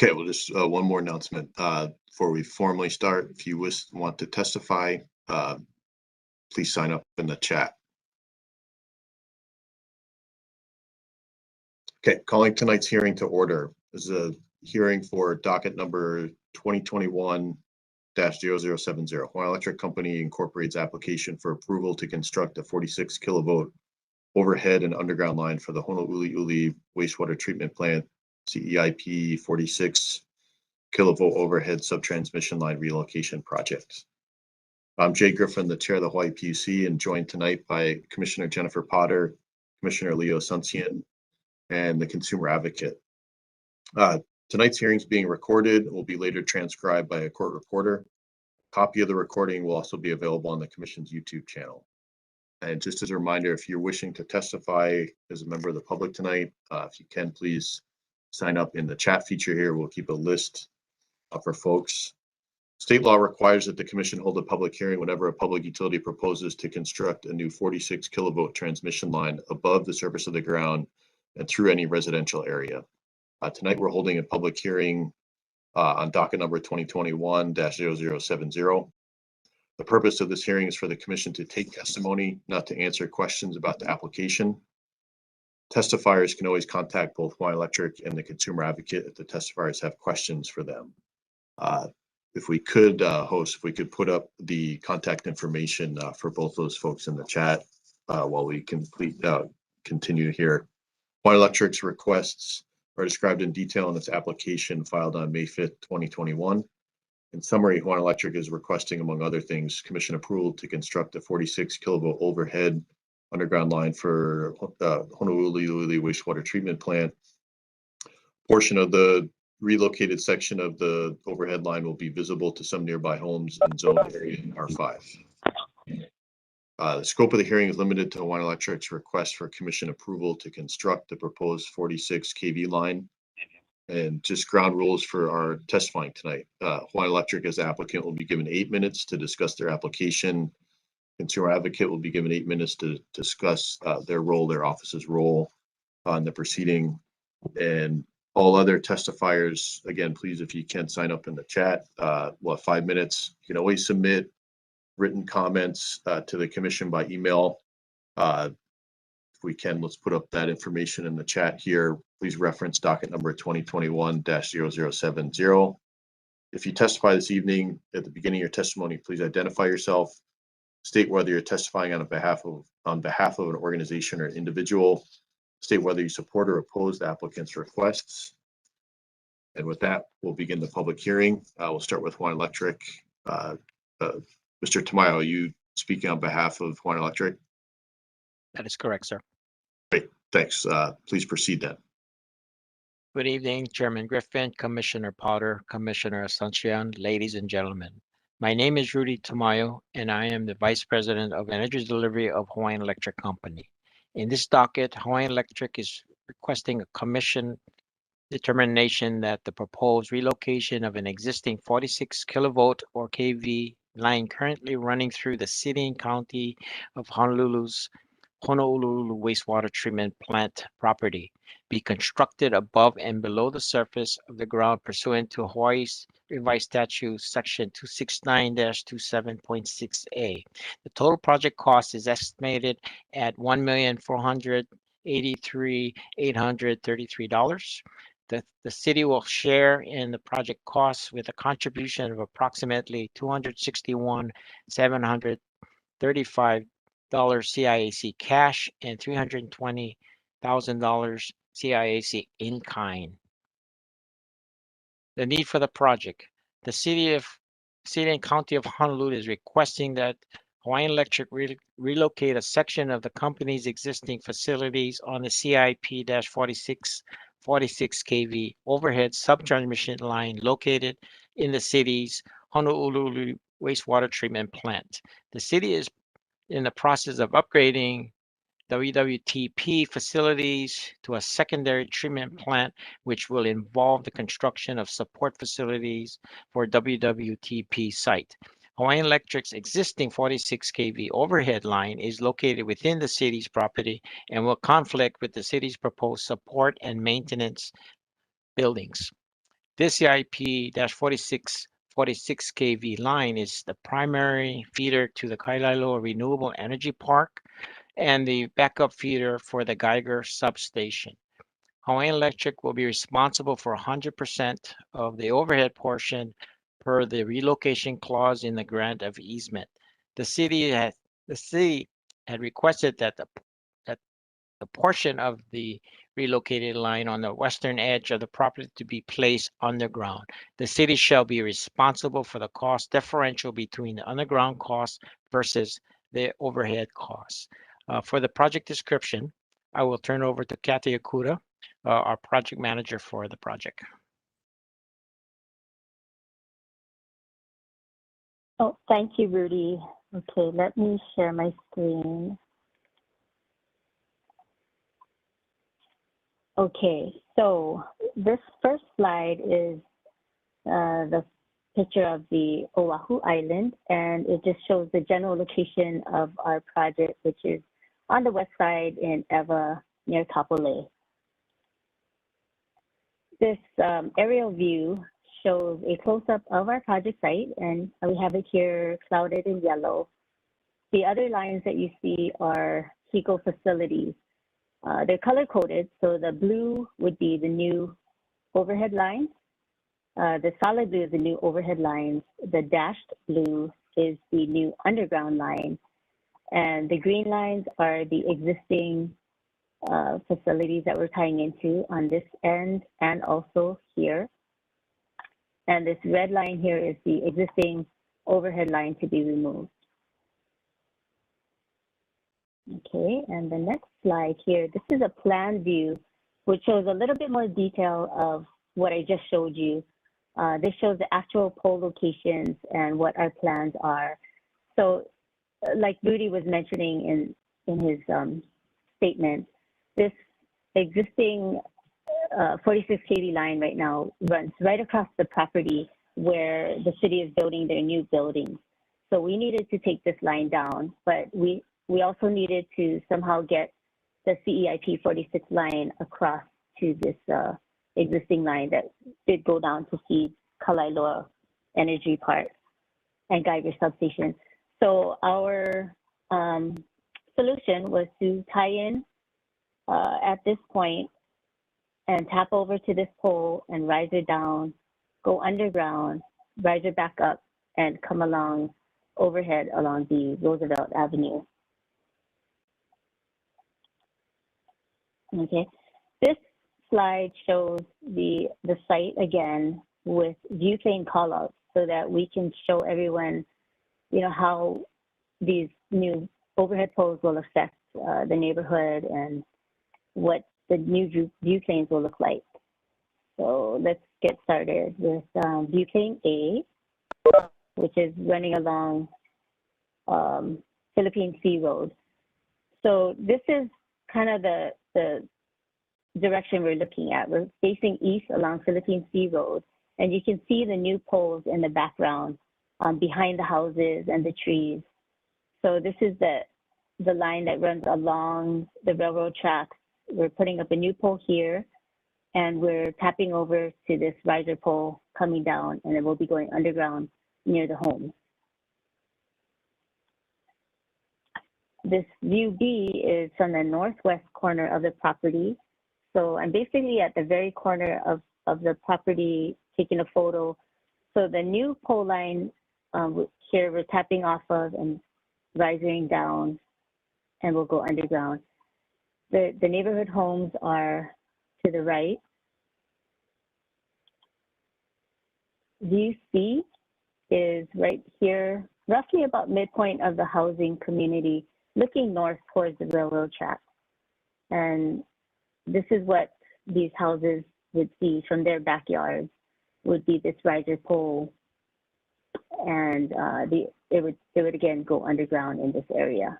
Okay, well, just one more announcement before we formally start. If you want to testify, please sign up in the chat. Okay, calling tonight's hearing to order. This is a hearing for docket number 2021-0070. Hawaiian Electric Company Incorporates application for approval to construct a 46 kilovolt overhead and underground line for the Honouluiuli wastewater treatment plant, CEIP 46 kilovolt overhead subtransmission line relocation project. I'm Jay Griffin, the chair of the Hawaii PUC, and joined tonight by Commissioner Jennifer Potter, Commissioner Leo Asuncion, and the consumer advocate. Tonight's hearing is being recorded and will be later transcribed by a court reporter. A copy of the recording will also be available on the Commission's YouTube channel. And just as a reminder, if you're wishing to testify as a member of the public tonight, if you can, please sign up in the chat feature here. We'll keep a list for folks. State law requires that the Commission hold a public hearing whenever a public utility proposes to construct a new 46 kilovolt transmission line above the surface of the ground and through any residential area. Tonight, we're holding a public hearing on docket number 2021-0070. The purpose of this hearing is for the Commission to take testimony, not to answer questions about the application. Testifiers can always contact both Hawaiian Electric and the consumer advocate if the testifiers have questions for them. If we could, host, if we could put up the contact information for both those folks in the chat while we continue here. Hawaiian Electric's requests are described in detail in its application filed on May 5th, 2021. In summary, Hawaiian Electric is requesting, among other things, Commission approval to construct a 46 kilovolt overhead underground line for Honouluiuli wastewater treatment plant. Portion of the relocated section of the overhead line will be visible to some nearby homes in zone area R5. The scope of the hearing is limited to Hawaiian Electric's request for Commission approval to construct the proposed 46 kV line. And just ground rules for our testifying tonight. Hawaiian Electric as applicant will be given 8 minutes to discuss their application. Consumer advocate will be given 8 minutes to discuss their office's role on the proceeding. And all other testifiers, again, please, if you can sign up in the chat, 5 minutes. You can always submit written comments to the Commission by email. If we can, let's put up that information in the chat here. Please reference docket number 2021-0070. If you testify this evening, at the beginning of your testimony, please identify yourself, state whether you're testifying on behalf of an organization or individual, state whether you support or oppose the applicant's requests. And with that, we'll begin the public hearing. We'll start with Hawaiian Electric. Mr. Tamayo, are you speaking on behalf of Hawaiian Electric? That is correct, sir. Great, thanks. Please proceed then. Good evening, Chairman Griffin, Commissioner Potter, Commissioner Asuncion, ladies and gentlemen. My name is Rudy Tamayo, and I am the Vice President of Energy Delivery of Hawaiian Electric Company. In this docket, Hawaiian Electric is requesting a Commission determination that the proposed relocation of an existing 46 kilovolt or kV line currently running through the city and county of Honolulu's Honouluiuli wastewater treatment plant property be constructed above and below the surface of the ground pursuant to Hawaii's revised statute section 269-27.6a. The total project cost is estimated at $1,483,833. The city will share in the project costs with a contribution of approximately $261,735 CIAC cash and $320,000 CIAC in kind. The need for the project. The city and county of Honolulu is requesting that Hawaiian Electric relocate a section of the company's existing facilities on the CIP-46 kV overhead subtransmission line located in the city's Honouluiuli wastewater treatment plant. The city is in the process of upgrading WWTP facilities to a secondary treatment plant, which will involve the construction of support facilities for WWTP site. Hawaiian Electric's existing 46 kV overhead line is located within the city's property and will conflict with the city's proposed support and maintenance buildings. This CIP-46 kV line is the primary feeder to the Kailailoa Renewable Energy Park and the backup feeder for the Geiger substation. Hawaiian Electric will be responsible for 100% of the overhead portion per the relocation clause in the grant of easement. The city had requested that the portion of the relocated line on the western edge of the property to be placed underground. The city shall be responsible for the cost differential between the underground cost versus the overhead costs. For the project description, I will turn over to Kathy Okuda, our project manager for the project. Oh, thank you, Rudy. Okay, let me share my screen. Okay, so this first slide is the picture of the Oahu Island, and it just shows the general location of our project, which is on the west side in Ewa near Kapolei. This aerial view shows a close-up of our project site, and we have it here clouded in yellow. The other lines that you see are HECO facilities. They're color-coded, so the blue would be the new overhead lines. The solid blue is the new overhead lines. The dashed blue is the new underground line. And the green lines are the existing facilities that we're tying into on this end and also here. And this red line here is the existing overhead line to be removed. Okay, and the next slide here, this is a plan view, which shows a little bit more detail of what I just showed you. This shows the actual pole locations and what our plans are. So like Rudy was mentioning in his statement, this existing 46 kV line right now runs right across the property where the city is building their new buildings. So we needed to take this line down, but we also needed to somehow get the CEIP 46 line across to this existing line that did go down to feed Kailailoa Energy Park and Geiger substation. So our solution was to tie in at this point and tap over to this pole and riser down, go underground, riser back up, and come along overhead along the Roosevelt Avenue. Okay, this slide shows the site again with view plane callouts so that we can show everyone, you know, how these new overhead poles will affect the neighborhood and what the new view planes will look like. So let's get started with view plane A, which is running along Philippine Sea Road. So this is kind of the direction we're looking at. We're facing east along Philippine Sea Road, and you can see the new poles in the background behind the houses and the trees. So this is the line that runs along the railroad tracks. We're putting up a new pole here, and we're tapping over to this riser pole coming down, and then we'll be going underground near the home. This view B is from the northwest corner of the property. So I'm basically at the very corner of the property taking a photo. So the new pole line here we're tapping off of and rising down, and we'll go underground. The neighborhood homes are to the right. View C is right here, roughly about midpoint of the housing community, looking north towards the railroad track. And this is what these houses would see from their backyards, would be this riser pole. And it would again go underground in this area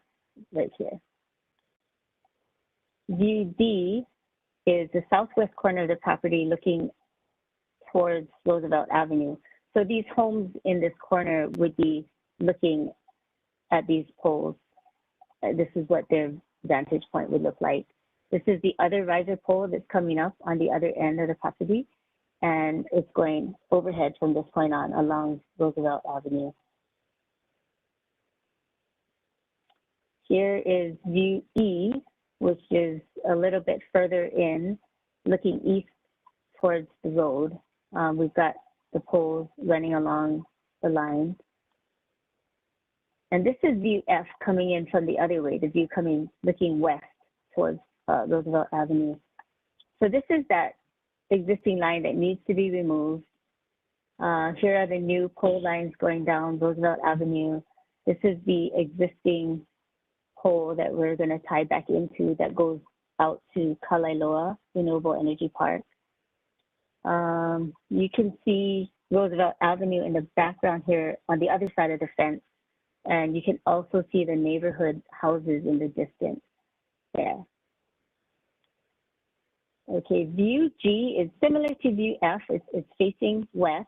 right here. View D is the southwest corner of the property looking towards Roosevelt Avenue. So these homes in this corner would be looking at these poles. This is what their vantage point would look like. This is the other riser pole that's coming up on the other end of the property. and it's going overhead from this point on along Roosevelt Avenue. Here is view E, which is a little bit further in, looking east towards the road. We've got the poles running along the line. And this is view F coming in from the other way, the view looking west towards Roosevelt Avenue. So this is that existing line that needs to be removed. Here are the new pole lines going down Roosevelt Avenue. This is the existing pole that we're going to tie back into that goes out to Kalailoa Renewable Energy Park. You can see Roosevelt Avenue in the background here on the other side of the fence. And you can also see the neighborhood houses in the distance there. Okay, view G is similar to view F. It's facing west,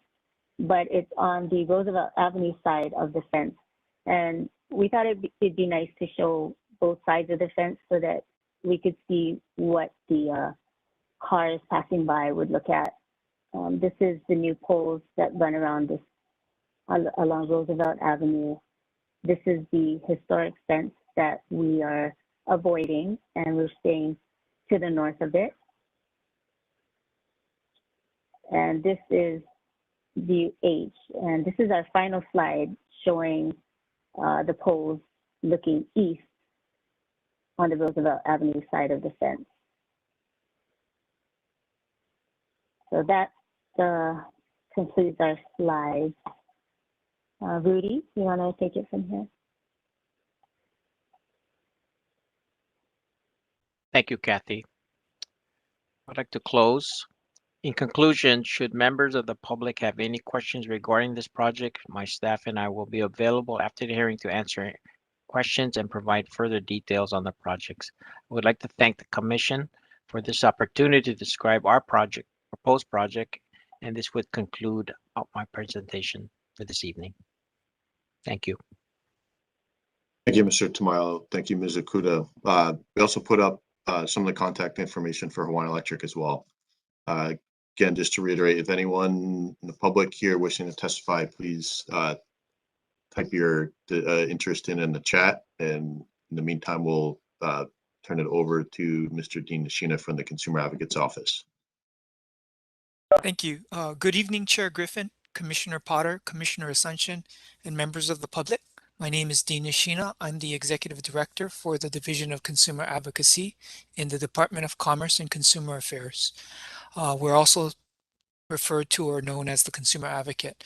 but it's on the Roosevelt Avenue side of the fence. And we thought it'd be nice to show both sides of the fence so that we could see what the cars passing by would look at. This is the new poles that run around this along Roosevelt Avenue. This is the historic fence that we are avoiding, and we're staying to the north of it. And this is view H, and this is our final slide showing the poles looking east on the Roosevelt Avenue side of the fence. So that concludes our slides. Rudy, you want to take it from here? Thank you, Kathy. I'd like to close. In conclusion, should members of the public have any questions regarding this project, my staff and I will be available after the hearing to answer questions and provide further details on the projects. I would like to thank the Commission for this opportunity to describe our proposed project, and this would conclude my presentation for this evening. Thank you. Thank you, Mr. Tamayo. Thank you, Ms. Okuda. We also put up some of the contact information for Hawaiian Electric as well. Again, just to reiterate, if anyone in the public here wishing to testify, please type your interest in the chat. And in the meantime, we'll turn it over to Mr. Dean Nishina from the Consumer Advocate's Office. Thank you. Good evening, Chair Griffin, Commissioner Potter, Commissioner Asuncion, and members of the public. My name is Dean Nishina. I'm the Executive Director for the Division of Consumer Advocacy in the Department of Commerce and Consumer Affairs. We're also referred to or known as the Consumer Advocate.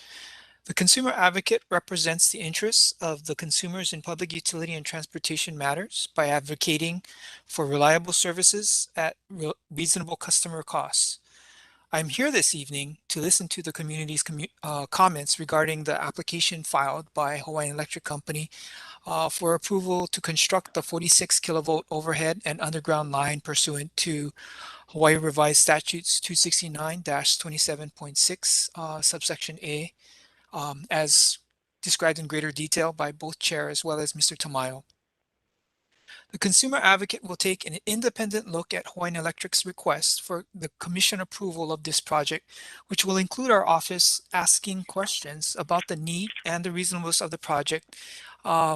The Consumer Advocate represents the interests of the consumers in public utility and transportation matters by advocating for reliable services at reasonable customer costs. I'm here this evening to listen to the community's comments regarding the application filed by Hawaiian Electric Company for approval to construct the 46 kilovolt overhead and underground line pursuant to Hawaii Revised Statutes 269-27.6 subsection A, as described in greater detail by both Chair as well as Mr. Tamayo. The Consumer Advocate will take an independent look at Hawaiian Electric's request for the Commission approval of this project, which will include our office asking questions about the need and the reasonableness of the project,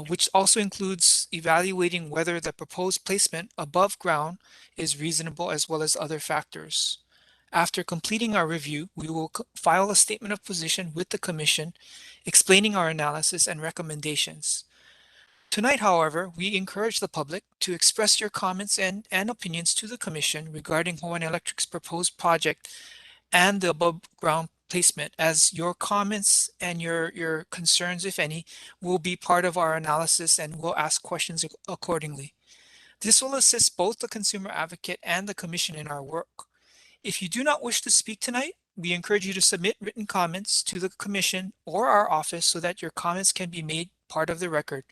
which also includes evaluating whether the proposed placement above ground is reasonable as well as other factors. After completing our review, we will file a statement of position with the Commission explaining our analysis and recommendations. Tonight, however, we encourage the public to express your comments and opinions to the Commission regarding Hawaiian Electric's proposed project and the above ground placement, as your comments and your concerns, if any, will be part of our analysis and we'll ask questions accordingly. This will assist both the Consumer Advocate and the Commission in our work. If you do not wish to speak tonight, we encourage you to submit written comments to the Commission or our office so that your comments can be made part of the record.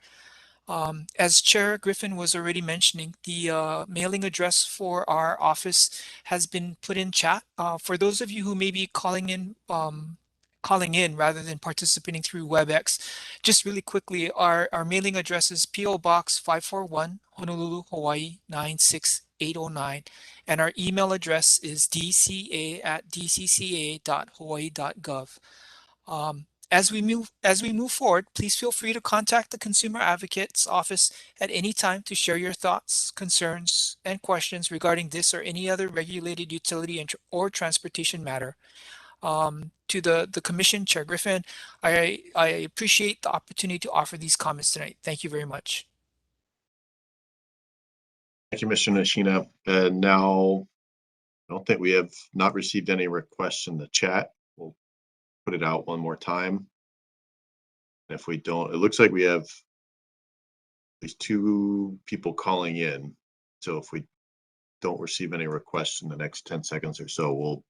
As Chair Griffin was already mentioning, the mailing address for our office has been put in chat. For those of you who may be calling in rather than participating through WebEx, just really quickly, our mailing address is P.O. Box 541, Honolulu, Hawaii 968 809, and our email address is dca@dcca.hawaii.gov. As we move forward, please feel free to contact the Consumer Advocate's office at any time to share your thoughts, concerns, and questions regarding this or any other regulated utility or transportation matter. To the Commission, Chair Griffin, I appreciate the opportunity to offer these comments tonight. Thank you very much. Thank you, Mr. Nishina. And now, I don't think we have not received any requests in the chat. We'll put it out one more time. And if we don't, it looks like we have at least 2 people calling in. So if we don't receive any requests in the next 10 seconds or so, we'll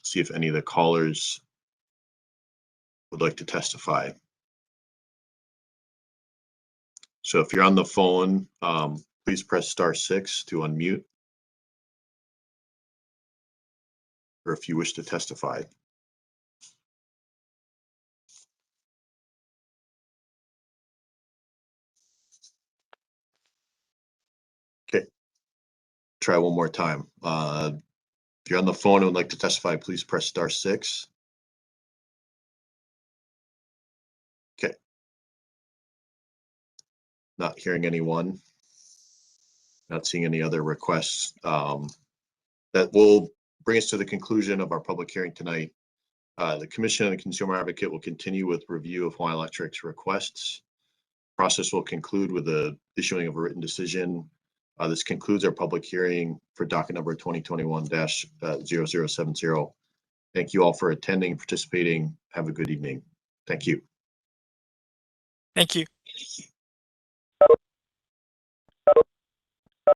see if any of the callers would like to testify. So if you're on the phone, please press *6 to unmute, or if you wish to testify. Okay, try one more time. If you're on the phone and would like to testify, please press *6. Okay. Not hearing anyone. Not seeing any other requests. That will bring us to the conclusion of our public hearing tonight. The Commission and the Consumer Advocate will continue with review of Hawaiian Electric's requests. Process will conclude with the issuing of a written decision. This concludes our public hearing for docket number 2021-0070. Thank you all for attending and participating. Have a good evening. Thank you. Thank you.